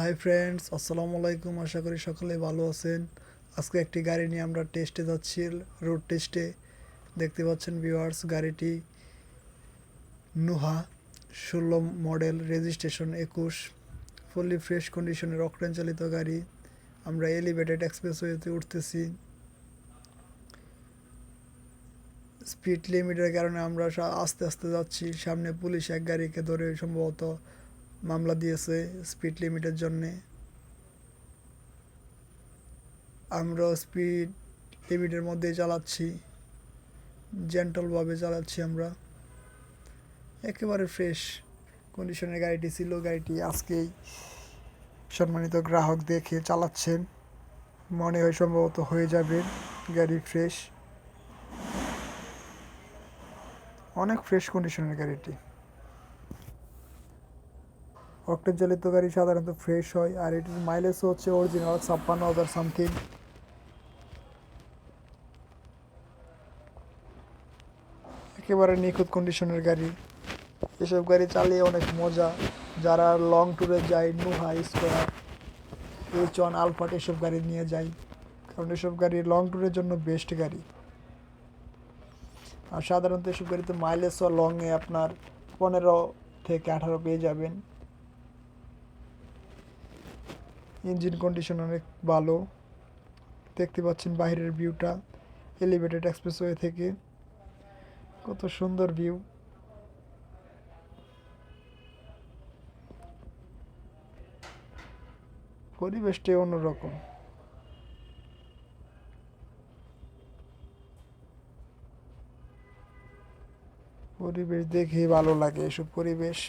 Hi friends, আসসালামু আলাইকুম। আশা করি সকলে ভালো আছেন। আজকে একটি গাড়ি নিয়ে আমরা টেস্টে যাচ্ছি, রোড টেস্টে। দেখতে পাচ্ছেন ভিউয়ার্স, গাড়িটি Nuha 16 model, registration 21, fully fresh কন্ডিশনের অকটেন চালিত গাড়ি। আমরা এলিভেটেড এক্সপ্রেসওয়েতে উঠতেছি। স্পিড লিমিটের কারণে আমরা আস্তে আস্তে যাচ্ছি। সামনে পুলিশ এক গাড়িকে ধরে সম্ভবত মামলা দিয়েছে স্পিড লিমিটের জন্যে। আমরা স্পিড লিমিটের মধ্যেই চালাচ্ছি, জেন্টলভাবে চালাচ্ছি আমরা। একেবারে ফ্রেশ কন্ডিশনের গাড়িটি ছিল। গাড়িটি আজকেই সম্মানিত গ্রাহক দেখে চালাচ্ছেন, মনে হয় সম্ভবত হয়ে যাবে। গাড়ি ফ্রেশ, অনেক ফ্রেশ কন্ডিশনের গাড়িটি। অকটেন চালিত গাড়ি সাধারণত ফ্রেশ হয়, আর এটির মাইলেজ হচ্ছে অরিজিনাল 56,000 সামথিং। একেবারে নিখুঁত কন্ডিশনের গাড়ি। এসব গাড়ি চালিয়ে অনেক মজা। যারা লং ট্যুরে যায়, নুহা, স্কোয়ার, H1 আলফাট এসব গাড়ি নিয়ে যায়, কারণ এসব গাড়ি লং ট্যুরের জন্য বেস্ট গাড়ি। আর সাধারণত এসব গাড়িতে মাইলেজও লংয়ে আপনার 15 থেকে 18 পেয়ে যাবেন। ইঞ্জিন কন্ডিশন অনেক ভালো। দেখতে পাচ্ছেন বাইরের ভিউটা এলিভেটেড এক্সপ্রেসওয়ে থেকে, কত সুন্দর ভিউ। পরিবেশটাই অন্যরকম। পরিবেশ দেখে ভালো লাগে, এসব পরিবেশ।